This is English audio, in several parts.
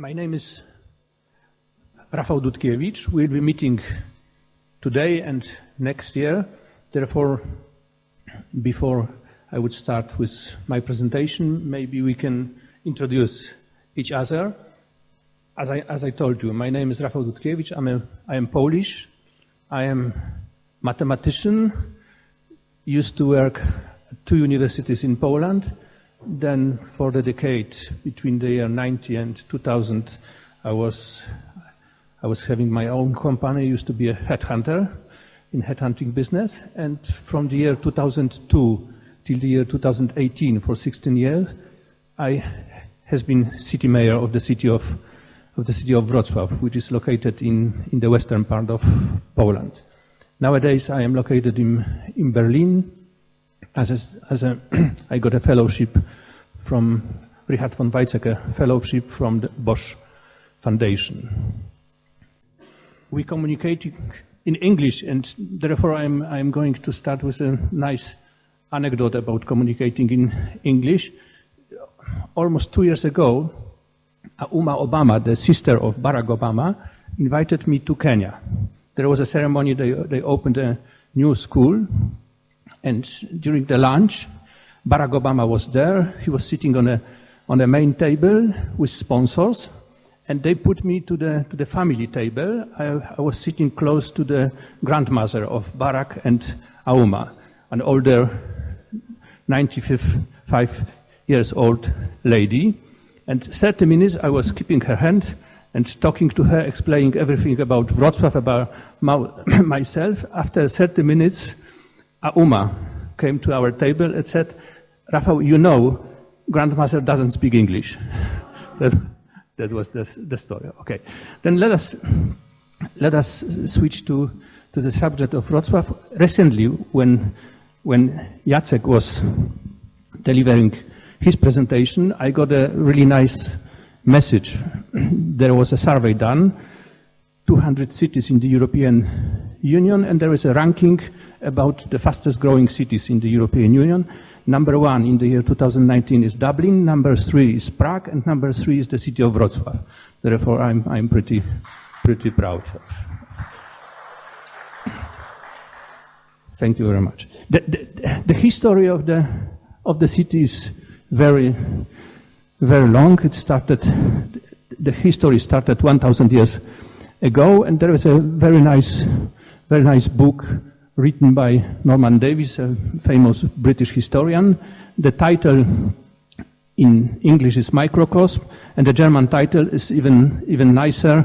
My name is Rafał Dutkiewicz. We'll be meeting today and next year. Therefore, before I would start with my presentation, maybe we can introduce each other. As I told you, my name is Rafał Dutkiewicz. I am Polish. I am mathematician. Used to work at 2 universities in Poland. Then for the decade between the year 90 and 2000, I was having my own company. Used to be a headhunter in headhunting business. And from the year 2002 till the year 2018, for 16 years, I has been city mayor of the city of WROCław, which is located in the western part of Poland. Nowadays, I am located in Berlin. I got a fellowship from Richard von Weizsäcker fellowship from the Bosch Foundation. We communicating in English, and therefore I'm going to start with a nice anecdote about communicating in English. Almost 2 years ago, Uma Obama, the sister of Barack Obama, invited me to Kenya. There was a ceremony, they opened a new school, and during the lunch, Barack Obama was there. He was sitting on a main table with sponsors, and they put me to the family table. I was sitting close to the grandmother of Barack and Auma, an older 95 years old lady. And 30 minutes I was keeping her hand and talking to her, explaining everything about Wrocław, about myself. After 30 minutes, Auma came to our table and said, "Rafał, you know, grandmother doesn't speak English." That was the story. Okay, then let us switch to the subject of Wrocław. Recently, when Jacek was delivering his presentation, I got a really nice message. There was a survey done, 200 cities in the European Union, and there is a ranking about the fastest growing cities in the European Union. Number 1 in the year 2019 is Dublin, number 3 is Prague, and number 3 is the city of Wrocław. Therefore, I'm pretty proud. Thank you very much. The history of the city is very, very long. The history started 1,000 years ago, and there is a very nice book written by Norman Davies, a famous British historian. The title in English is Microcosm, and the German title is even nicer,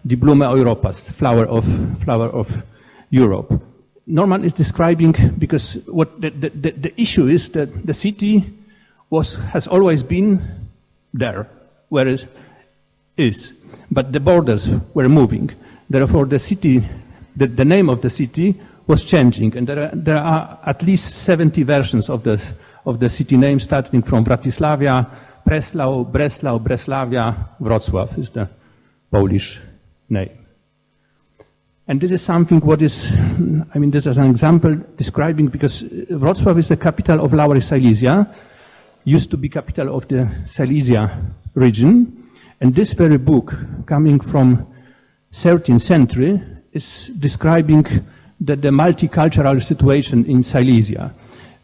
Die Blume Europas, flower of Europe. Norman is describing, because what the issue is that the city has always been there, where it is, but the borders were moving. Therefore, the city, the name of the city was changing, and there are at least 70 versions of the city name, starting from Wratysławia, Breslau, Breslavia, Wrocław is the Polish name. And this is something this is an example describing, because Wrocław is the capital of Lower Silesia, used to be capital of the Silesia region, and this very book, coming from 13th century, is describing the multicultural situation in Silesia.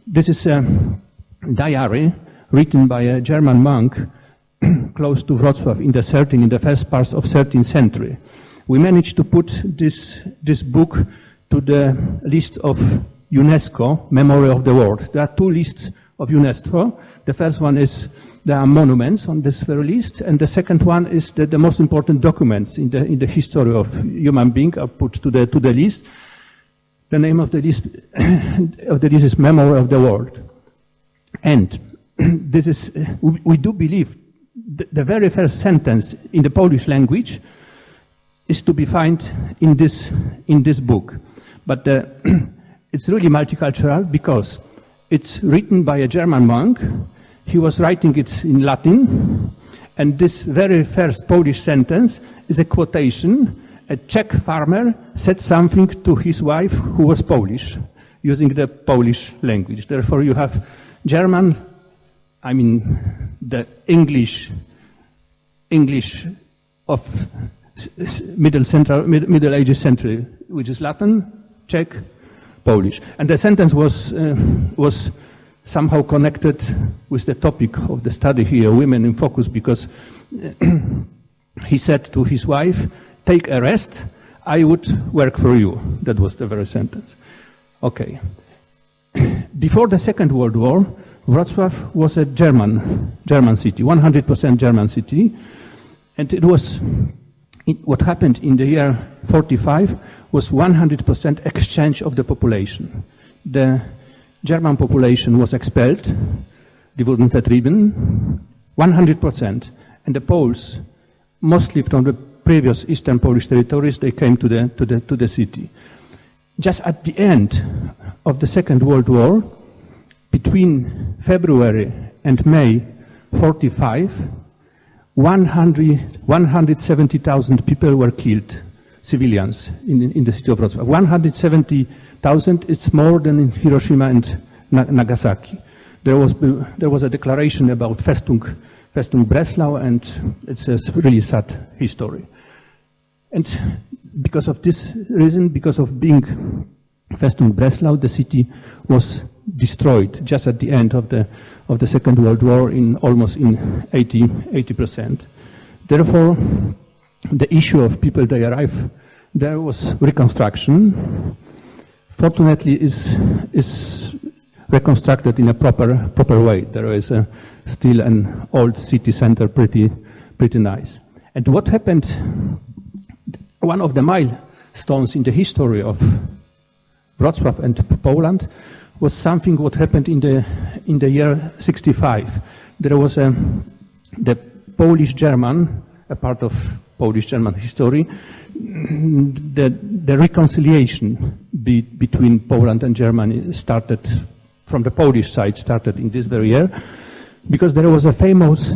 This is a diary written by a German monk close to Wrocław in the first part of 13th century. We managed to put this book to the list of UNESCO, Memory of the World. There are 2 lists of UNESCO. The first one is there are monuments on this very list, and the second one is the most important documents in the history of human being are put to the list. The name of the list is Memory of the World, and this is we do believe the very first sentence in the Polish language is to be found in this book, but it's really multicultural because it's written by a German monk. He was writing it in Latin, and this very first Polish sentence is a quotation. A Czech farmer said something to his wife who was Polish, using the Polish language. Therefore, you have German, the English Middle Ages century, which is Latin, Czech, Polish. And the sentence was somehow connected with the topic of the study here, Women in Focus, because he said to his wife, "Take a rest, I would work for you." That was the very sentence. Okay. Before the Second World War, Wrocław was a German city, 100% German city, and what happened in the year 45 was 100% exchange of the population. The German population was expelled, die wurden vertrieben, 100%, and the Poles, mostly from the previous Eastern Polish territories, they came to the city. Just at the end of the Second World War, between February and May 45, 170,000 people were killed, civilians, in the city of Wrocław. 170,000 is more than in Hiroshima and Nagasaki. There was a declaration about Festung Breslau, and it's a really sad history. And because of this reason, because of being Festung Breslau, the city was destroyed just at the end of the Second World War almost in 80%. Therefore, the issue of people they arrive there was reconstruction. Fortunately, is reconstructed in a proper way. There is still an old city center, pretty nice. And what happened? One of the milestones in the history of Wrocław and Poland was something what happened in the year 65. There was the Polish-German, a part of Polish-German history, the reconciliation between Poland and Germany started from the Polish side, started in this very year, because there was a famous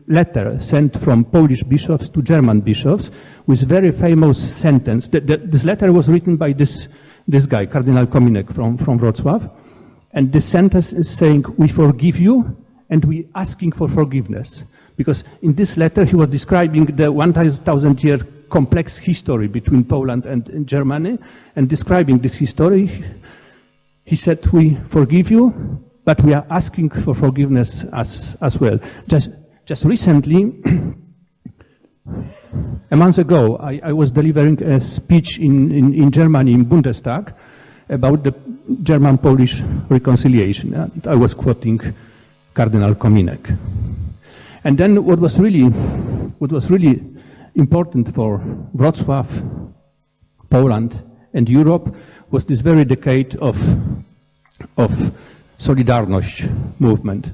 letter sent from Polish bishops to German bishops with very famous sentence. This letter was written by this guy, Cardinal Kominek from Wrocław, and this sentence is saying, "We forgive you and we asking for forgiveness." Because in this letter he was describing the 1,000-year complex history between Poland and Germany, and describing this history, he said, "We forgive you, but we are asking for forgiveness as well." Just recently, a month ago, I was delivering a speech in Germany, in Bundestag, about the German-Polish reconciliation. I was quoting Cardinal Kominek. And then what was really important for Wrocław, Poland, and Europe was this very decade of Solidarność movement,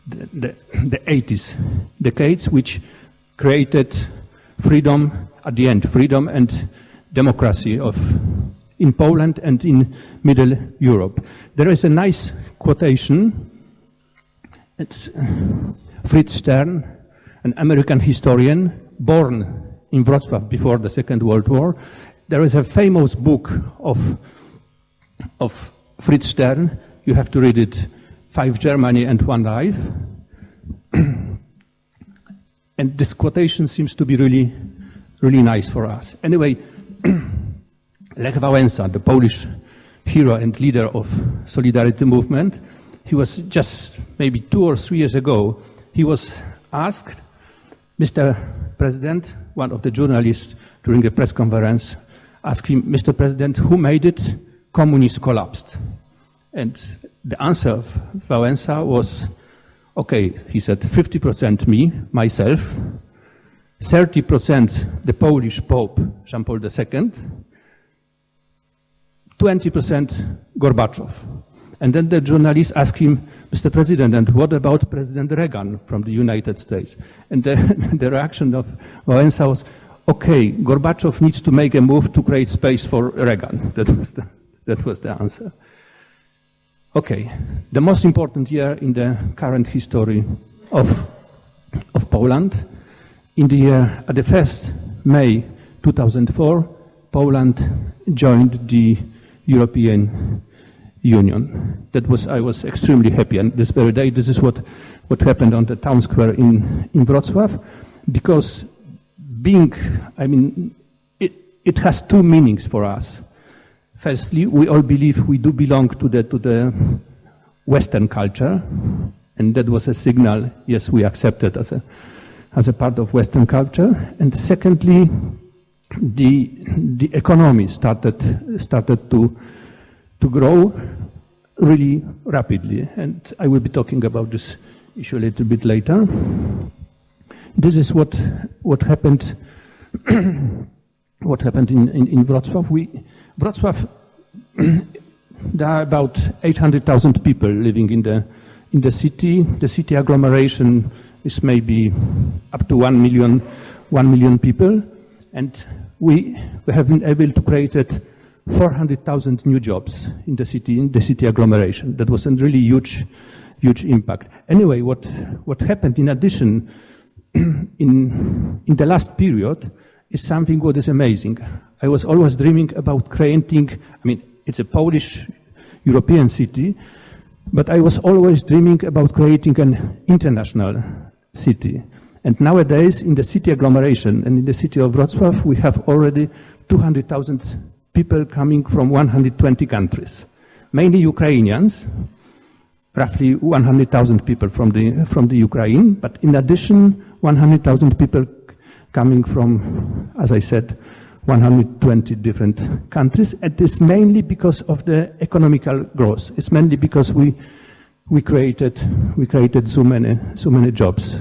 the 80s decades, which created freedom at the end, freedom and democracy in Poland and in Middle Europe. There is a nice quotation. It's Fritz Stern, an American historian born in Wrocław before the Second World War. There is a famous book of Fritz Stern. You have to read it, 5 Germany and 1 Life. And this quotation seems to be really, really nice for us. Anyway, Lech Wałęsa, the Polish hero and leader of Solidarity movement, he was just maybe 2 or 3 years ago, he was asked, "Mr. President," one of the journalists during a press conference asked him, "Mr. President, who made it? Communists collapsed." And the answer of Wałęsa was, "Okay," he said, 50% me, myself, 30% the Polish Pope, Jean Paul II, 20% Gorbachev." And then the journalist asked him, "Mr. President, and what about President Reagan from the United States?" And the reaction of Wałęsa was, "Okay, Gorbachev needs to make a move to create space for Reagan." That was the answer. Okay, the most important year in the current history of Poland. In the year, at the 1st May 2004, Poland joined the European Union. I was extremely happy, and this very day, this is what happened on the town square in Wrocław, because it has two meanings for us. Firstly, we all believe we do belong to the Western culture, and that was a signal, yes, we accept it as a part of Western culture. And secondly, the economy started to grow really rapidly, and I will be talking about this issue a little bit later. This is what happened. What happened in Wrocław? Wrocław, there are about 800,000 people living in the city. The city agglomeration is maybe up to 1 million people, and we have been able to create 400,000 new jobs in the city agglomeration. That was a really huge impact. Anyway, what happened in addition in the last period is something what is amazing. I was always dreaming about creating, it's a Polish European city, but I was always dreaming about creating an international city. And nowadays, in the city agglomeration and in the city of Wrocław, we have already 200,000 people coming from 120 countries, mainly Ukrainians, roughly 100,000 people from the Ukraine, but in addition, 100,000 people coming from, as I said, 120 different countries. And it's mainly because of the economical growth. It's mainly because we created so many jobs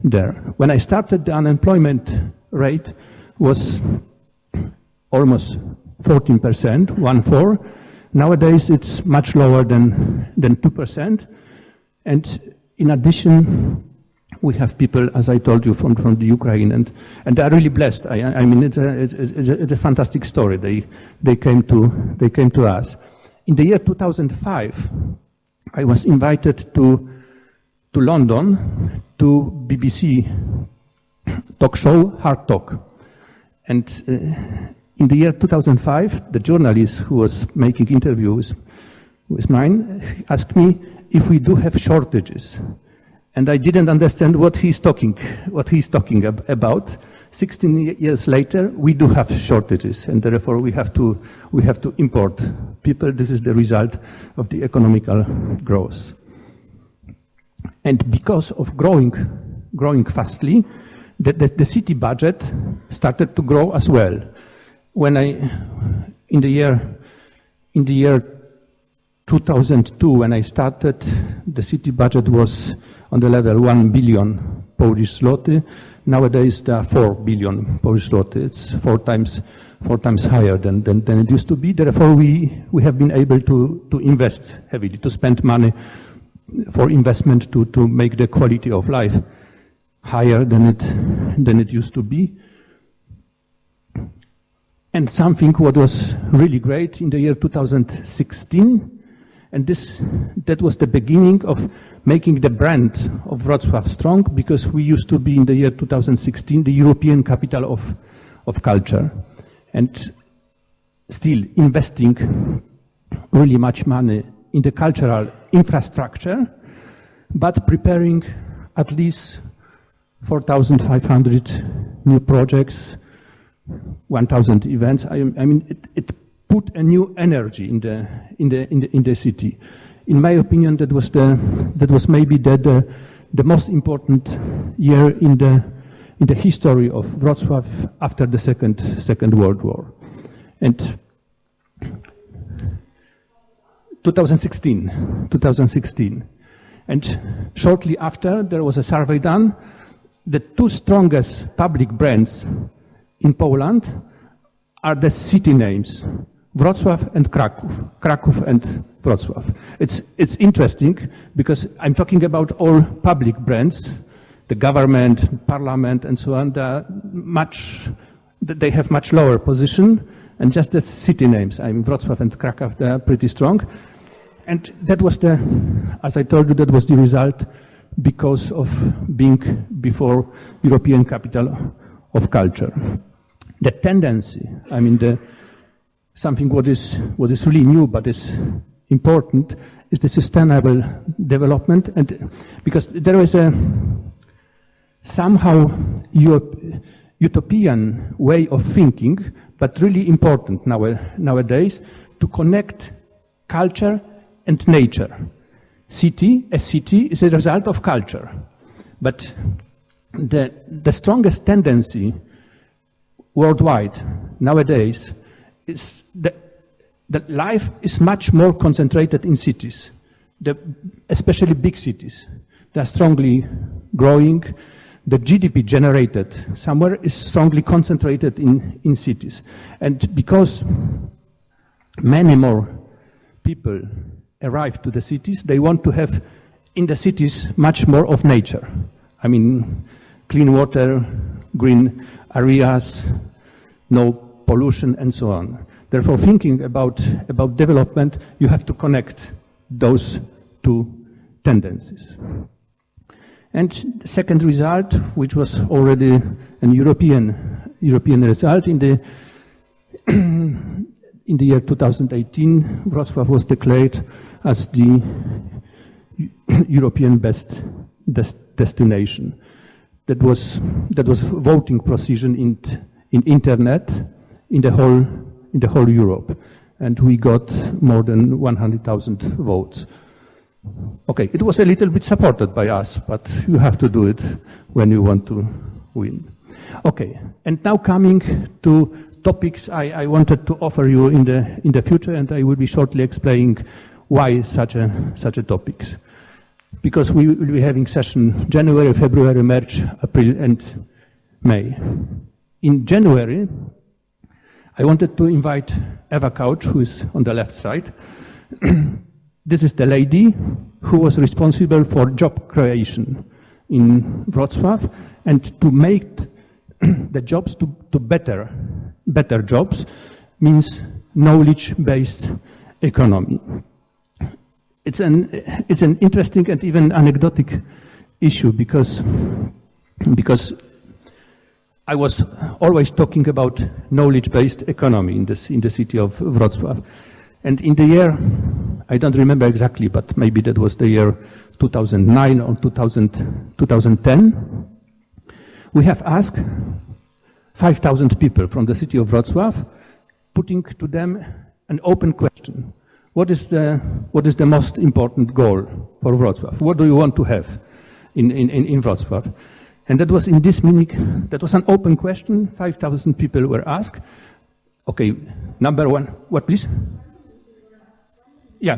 there. When I started, the unemployment rate was almost 14%, 1/4. Nowadays, it's much lower than 2%. And in addition, we have people, as I told you, from the Ukraine, and they are really blessed. It's a fantastic story. They came to us. In the year 2005, I was invited to London to BBC talk show Hard Talk, and in the year 2005, the journalist who was making interviews with mine asked me if we do have shortages. And I didn't understand what he's talking about. 16 years later, we do have shortages, and therefore we have to import people. This is the result of the economical growth. And because of growing fastly, the city budget started to grow as well. In the year 2002, when I started, the city budget was on the level 1 billion Polish zloty. Nowadays, there are 4 billion Polish zloty. It's four times higher than it used to be. Therefore, we have been able to invest heavily, to spend money for investment to make the quality of life higher than it used to be. And something what was really great in the year 2016, and that was the beginning of making the brand of Wrocław strong, because we used to be in the year 2016 the European capital of culture, and still investing really much money in the cultural infrastructure, but preparing at least 4,500 new projects, 1,000 events. It put a new energy in the city. In my opinion, that was maybe the most important year in the history of Wrocław after the Second World War. And 2016. And shortly after, there was a survey done. The two strongest public brands in Poland are the city names, Wrocław and Kraków. Kraków and Wrocław. It's interesting because I'm talking about all public brands, the government, parliament, and so on. They have much lower position, and just the city names, Wrocław and Kraków, they are pretty strong. And that was as I told you, that was the result because of being before European capital of culture. The tendency, something what is really new but is important, is the sustainable development, and because there is somehow utopian way of thinking, but really important nowadays, to connect culture and nature. A city is a result of culture. But the strongest tendency worldwide nowadays is that life is much more concentrated in cities, especially big cities. They are strongly growing. The GDP generated somewhere is strongly concentrated in cities. And because many more people arrive to the cities, they want to have in the cities much more of nature. I mean, clean water, green areas, no pollution, and so on. Therefore, thinking about development, you have to connect those two tendencies. And the second result, which was already an European result, in the year 2018, Wrocław was declared as the European best destination. That was voting precision in internet in the whole Europe, and we got more than 100,000 votes. Okay, it was a little bit supported by us, but you have to do it when you want to win. Okay, and now coming to topics I wanted to offer you in the future, and I will be shortly explaining why such a topics. Because we will be having session January, February, March, April, and May. In January, I wanted to invite Eva Couch, who is on the left side. This is the lady who was responsible for job creation in Wrocław and to make the jobs to better jobs means knowledge-based economy. It's an interesting and even anecdotic issue because I was always talking about knowledge-based economy in the city of Wrocław. And in the year, I don't remember exactly, but maybe that was the year 2009 or 2010, we have asked 5,000 people from the city of Wrocław, putting to them an open question. What is the most important goal for Wrocław? What do you want to have in Wrocław? And that was in this meeting, that was an open question. 5,000 people were asked. Okay, number one, what please? Yeah.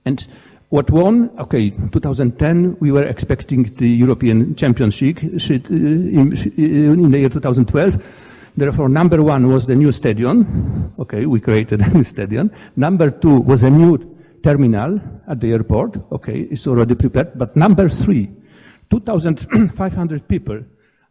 And what won? Okay, 2010, we were expecting the European Championship in the year 2012. Therefore, number one was the new stadium. Okay, we created a new stadium. Number two was a new terminal at the airport. Okay, it's already prepared. But number three, 2,500 people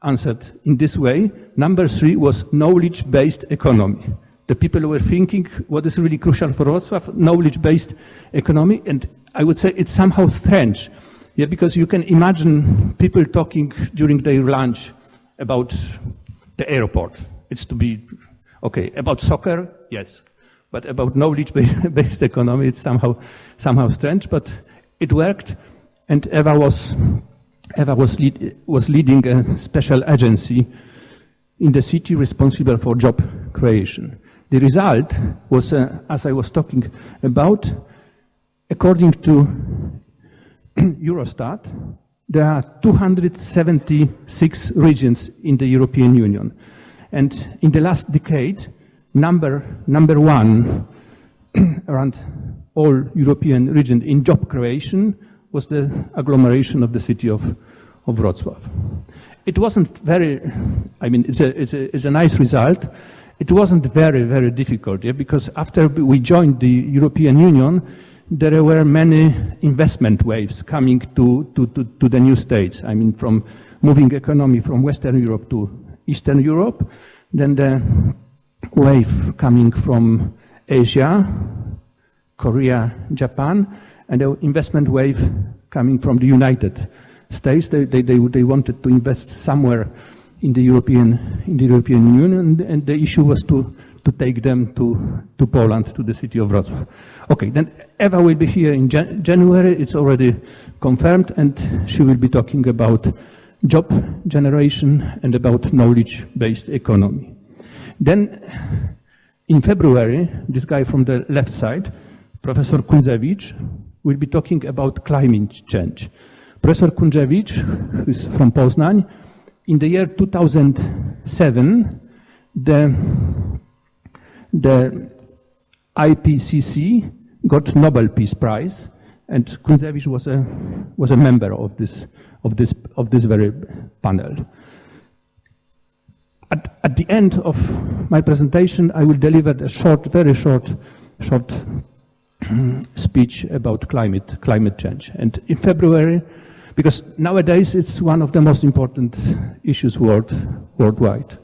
answered in this way. Number three was knowledge-based economy. The people were thinking what is really crucial for Wrocław, knowledge-based economy. And I would say it's somehow strange. Yeah, because you can imagine people talking during their lunch about the airport. It's to be, okay, about soccer, yes. But about knowledge-based economy, it's somehow strange, but it worked. And Eva was leading a special agency in the city responsible for job creation. The result was, as I was talking about, according to Eurostat, there are 276 regions in the European Union. And in the last decade, number one around all European regions in job creation was the agglomeration of the city of Wrocław. It wasn't very, I mean, it's a nice result. It wasn't very, very difficult, yeah, because after we joined the European Union, there were many investment waves coming to the new states. I mean, from moving economy from Western Europe to Eastern Europe, then the wave coming from Asia, Korea, Japan, and the investment wave coming from the United States. They wanted to invest somewhere in the European Union, and the issue was to take them to Poland, to the city of Wrocław. Okay, then Eva will be here in January. It's already confirmed, and she will be talking about job generation and about knowledge-based economy. Then in February, this guy from the left side, Professor Kunzewicz, will be talking about climate change. Professor Kunzewicz, who's from Poznań, in the year 2007, the IPCC got Nobel Peace Prize, and Kunzewicz was a member of this very panel. At the end of my presentation, I will deliver a very short speech about climate change. And in February, because nowadays it's one of the most important issues worldwide.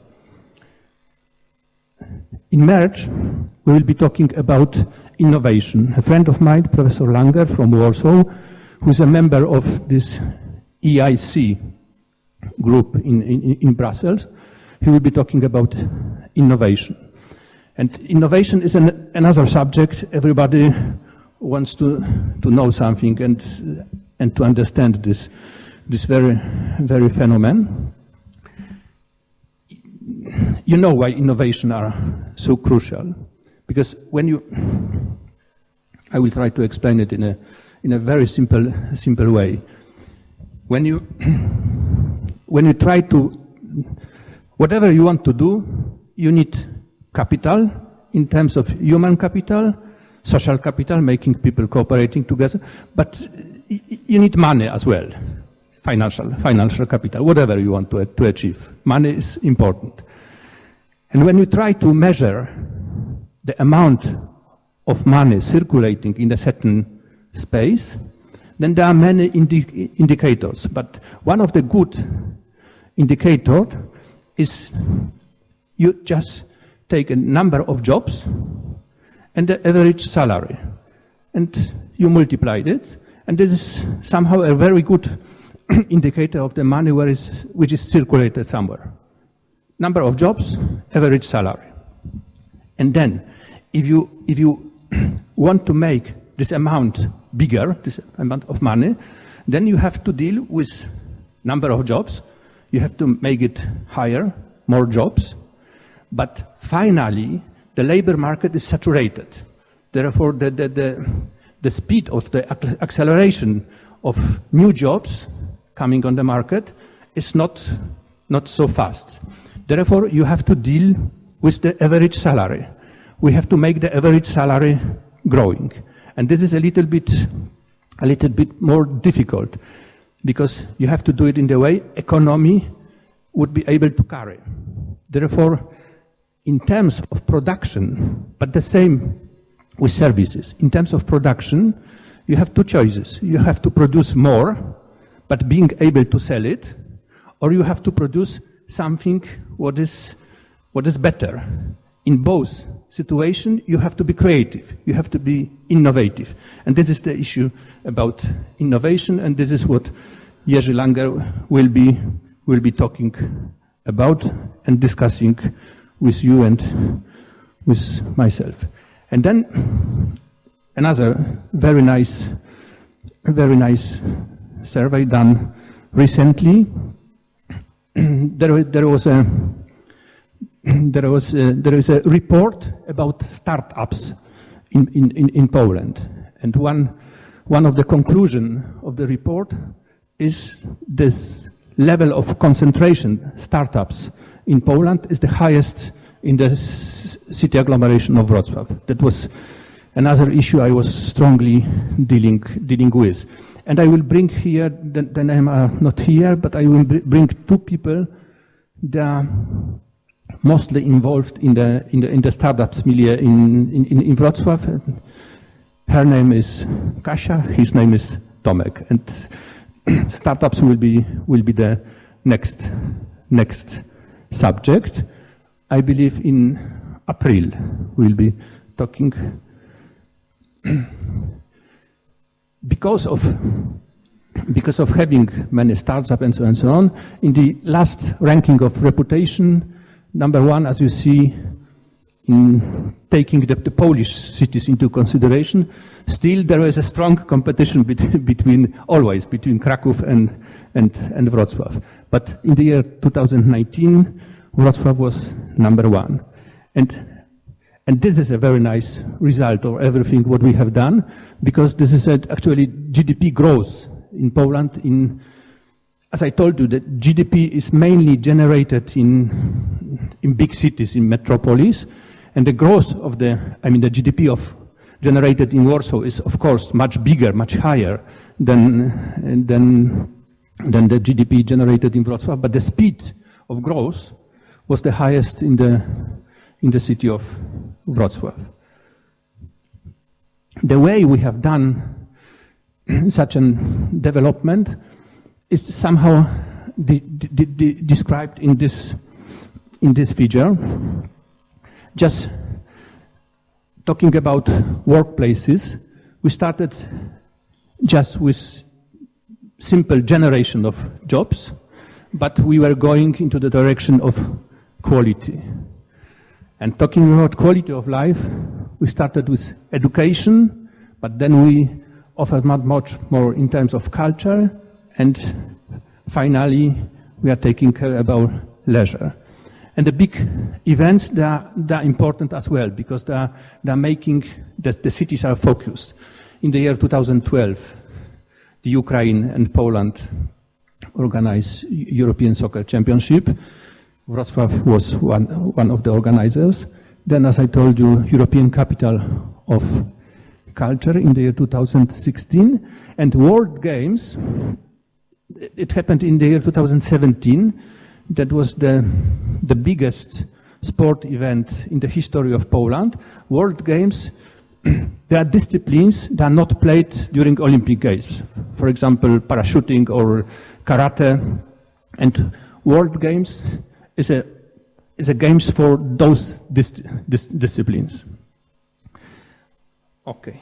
In March, we will be talking about innovation. A friend of mine, Professor Langer from Warsaw, who is a member of this EIC group in Brussels, he will be talking about innovation. And innovation is another subject. Everybody wants to know something and to understand this very phenomenon. You know why innovation are so crucial, because I will try to explain it in a very simple way. When you try to, whatever you want to do, you need capital in terms of human capital, social capital, making people cooperating together, but you need money as well, financial capital, whatever you want to achieve. Money is important. And when you try to measure the amount of money circulating in a certain space, then there are many indicators. But one of the good indicators is you just take a number of jobs and the average salary, and you multiply it, and this is somehow a very good indicator of the money which is circulated somewhere. Number of jobs, average salary. And then, if you want to make this amount bigger, this amount of money, then you have to deal with number of jobs. You have to make it higher, more jobs. But finally, the labor market is saturated. Therefore, the speed of the acceleration of new jobs coming on the market is not so fast. Therefore, you have to deal with the average salary. We have to make the average salary growing. And this is a little bit more difficult, because you have to do it in the way economy would be able to carry. Therefore, in terms of production, but the same with services, in terms of production, you have two choices. You have to produce more, but being able to sell it, or you have to produce something what is better. In both situations, you have to be creative, you have to be innovative. And this is the issue about innovation, and this is what Jerzy Langer will be talking about and discussing with you and with myself. And then another very nice survey done recently. There is a report about startups in Poland, and one of the conclusions of the report is this level of concentration startups in Poland is the highest in the city agglomeration of Wrocław. That was another issue I was strongly dealing with. And I will bring here, the name are not here, but I will bring two people that are mostly involved in the startups milieu in Wrocław. Her name is Kasia, his name is Tomek. And startups will be the next subject. I believe in April we'll be talking. Because of having many startups and so on, in the last ranking of reputation, number one, as you see, in taking the Polish cities into consideration, still there is a strong competition between Kraków and Wrocław. But in the year 2019, Wrocław was number 1. And this is a very nice result of everything what we have done, because this is actually GDP growth in Poland. As I told you, the GDP is mainly generated in big cities, in metropolis, and the growth of the GDP generated in Warsaw is, of course, much bigger, much higher than the GDP generated in Wrocław, but the speed of growth was the highest in the city of Wrocław. The way we have done such a development is somehow described in this figure. Just talking about workplaces, we started just with simple generation of jobs, but we were going into the direction of quality. And talking about quality of life, we started with education, but then we offered much more in terms of culture, and finally we are taking care about leisure. And the big events, they are important as well, because they are making the cities are focused. In the year 2012, the Ukraine and Poland organized European Soccer Championship. Wrocław was one of the organizers. Then, as I told you, European Capital of Culture in the year 2016. And World Games, it happened in the year 2017. That was the biggest sport event in the history of Poland. World Games, there are disciplines that are not played during Olympic Games. For example, parachuting or karate. And World Games is a games for those disciplines. Okay.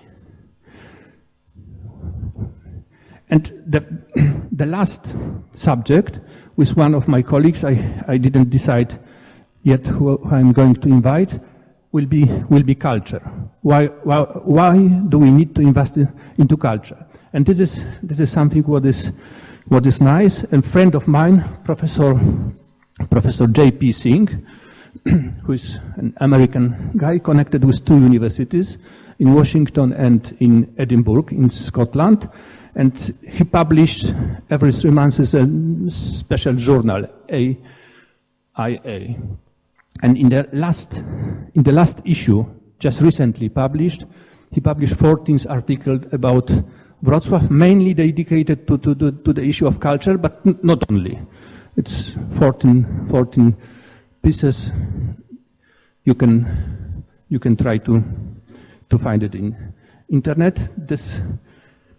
And the last subject with one of my colleagues, I didn't decide yet who I'm going to invite, will be culture. Why do we need to invest into culture? And this is something what is nice. A friend of mine, Professor J.P. Singh, who is an American guy connected with 2 universities in Washington and in Edinburgh in Scotland, and he published every 3 months a special journal, AIA. And in the last issue, just recently published, he published 14th article about Wrocław, mainly dedicated to the issue of culture, but not only. It's 14 pieces. You can try to find it in internet.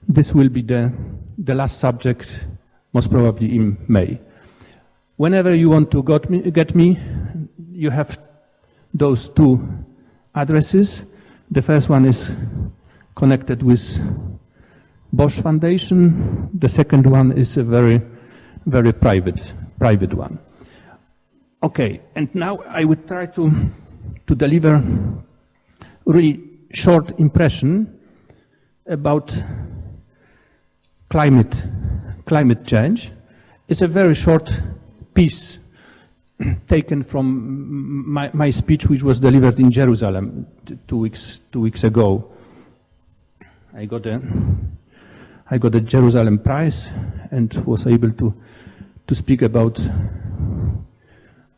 This will be the last subject, most probably in May. Whenever you want to get me, you have those 2 addresses. The first one is connected with Bosch Foundation. The second one is a very, very private one. Okay, and now I would try to deliver really short impression about climate change. It's a very short piece taken from my speech, which was delivered in Jerusalem 2 weeks ago. I got a Jerusalem Prize and was able to speak about,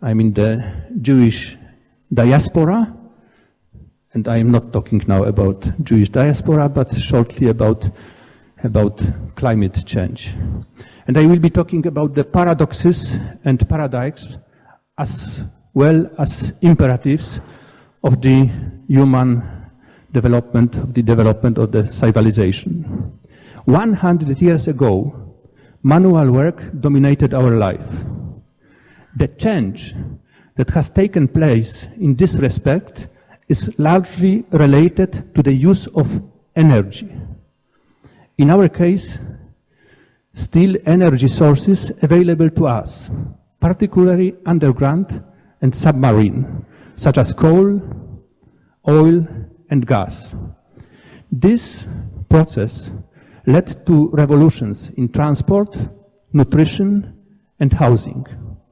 the Jewish diaspora. And I am not talking now about Jewish diaspora, but shortly about climate change. And I will be talking about the paradoxes and paradigms as well as imperatives of the human development, of the civilization. 100 years ago, manual work dominated our life. The change that has taken place in this respect is largely related to the use of energy. In our case, still energy sources available to us, particularly underground and submarine, such as coal, oil, and gas. This process led to revolutions in transport, nutrition, and housing.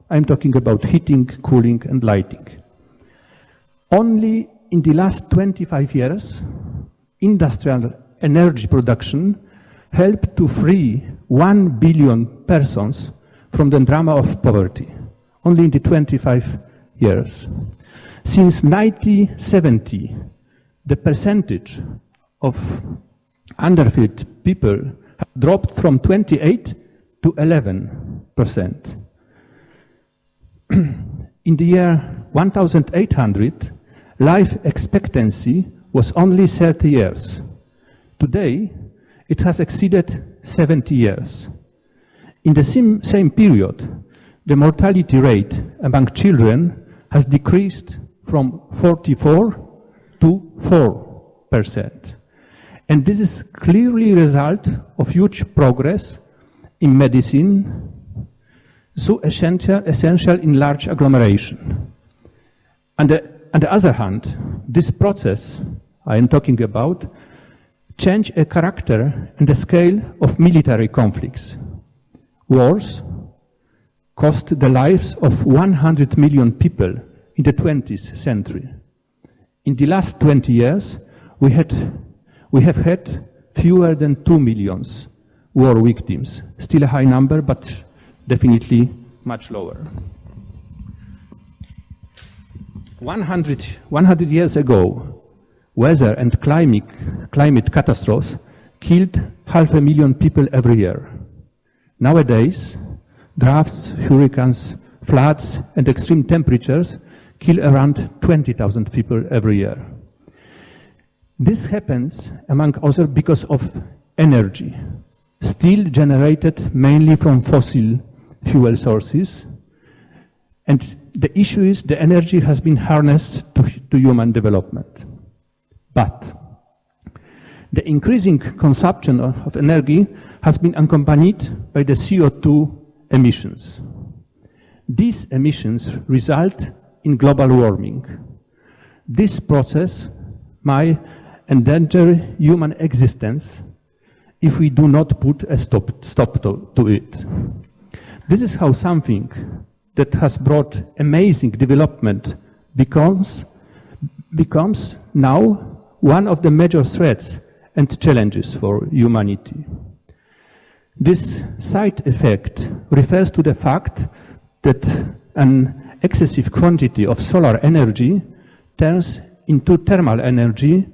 I'm talking about heating, cooling, and lighting. Only in the last 25 years, industrial energy production helped to free 1 billion persons from the drama of poverty. Only in the 25 years. Since 1970, the percentage of underfed people dropped from 28 to 11%. In the year 1800, life expectancy was only 30 years. Today, it has exceeded 70 years. In the same period, the mortality rate among children has decreased from 44 to 4%. And this is clearly a result of huge progress in medicine, so essential in large agglomeration. On the other hand, this process I am talking about changed a character and the scale of military conflicts. Wars cost the lives of 100 million people in the 20th century. In the last 20 years, we have had fewer than 2 million war victims. Still a high number, but definitely much lower. 100 years ago, weather and climate catastrophes killed 500,000 people every year. Nowadays, droughts, hurricanes, floods, and extreme temperatures kill around 20,000 people every year. This happens, among others, because of energy, still generated mainly from fossil fuel sources. And the issue is the energy has been harnessed to human development. But the increasing consumption of energy has been accompanied by the CO2 emissions. These emissions result in global warming. This process might endanger human existence if we do not put a stop to it. This is how something that has brought amazing development becomes now one of the major threats and challenges for humanity. This side effect refers to the fact that an excessive quantity of solar energy turns into thermal energy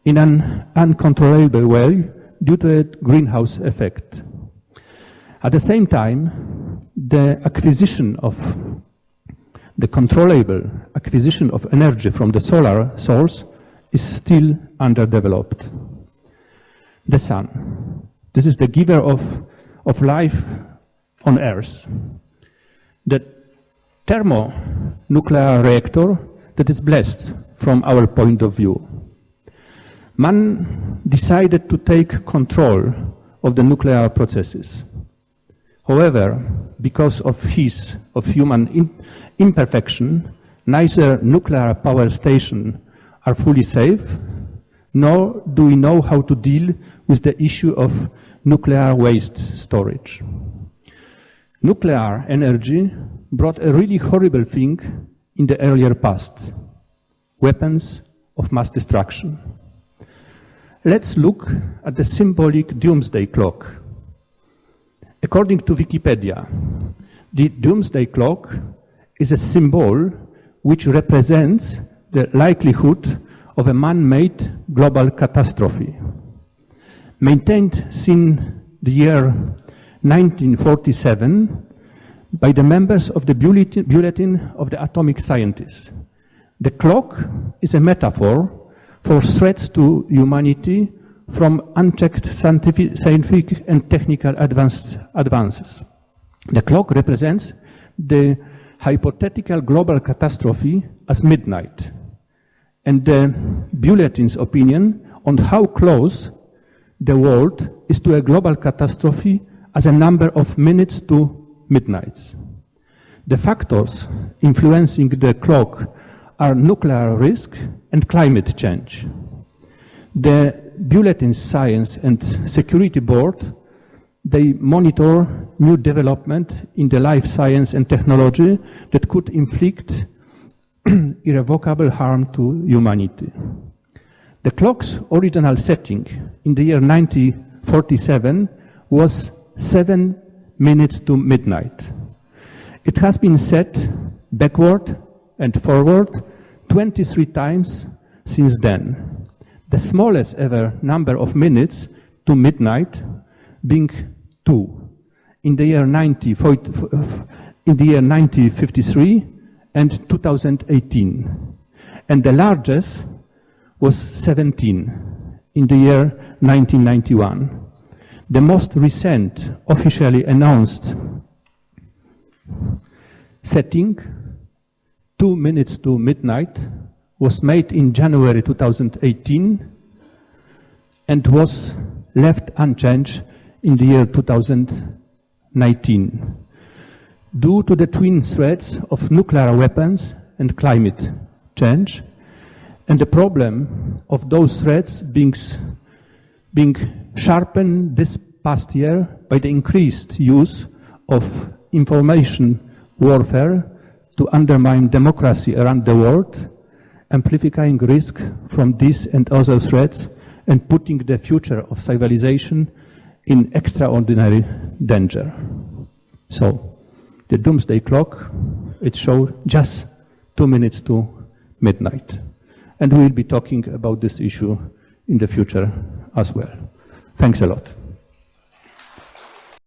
in an uncontrollable way due to a greenhouse effect. At the same time, the controllable acquisition of energy from the solar source is still underdeveloped. The sun. This is the giver of life on Earth. The thermonuclear reactor that is blessed from our point of view. Man decided to take control of the nuclear processes. However, because of human imperfection, neither nuclear power stations are fully safe, nor do we know how to deal with the issue of nuclear waste storage. Nuclear energy brought a really horrible thing in the earlier past: weapons of mass destruction. Let's look at the symbolic doomsday clock. According to Wikipedia, the doomsday clock is a symbol which represents the likelihood of a man-made global catastrophe. Maintained since the year 1947 by the members of the Bulletin of the Atomic Scientists. The clock is a metaphor for threats to humanity from unchecked scientific and technical advances. The clock represents the hypothetical global catastrophe as midnight, and the Bulletin's opinion on how close the world is to a global catastrophe as a number of minutes to midnights. The factors influencing the clock are nuclear risk and climate change. The Bulletin's Science and Security Board They monitor new development in the life science and technology that could inflict irrevocable harm to humanity. The clock's original setting in the year 1947 was 7 minutes to midnight. It has been set backward and forward 23 times since then. The smallest ever number of minutes to midnight being 2 in the year 1953 and 2018. And the largest was 17 in the year 1991. The most recent officially announced setting, 2 minutes to midnight, was made in January 2018 and was left unchanged in the year 2019 due to the twin threats of nuclear weapons and climate change, and the problem of those threats being sharpened this past year by the increased use of information warfare to undermine democracy around the world, amplifying risk from these and other threats and putting the future of civilization in extraordinary danger. So, the doomsday clock, it showed just 2 minutes to midnight. And we will be talking about this issue in the future as well. Thanks a lot.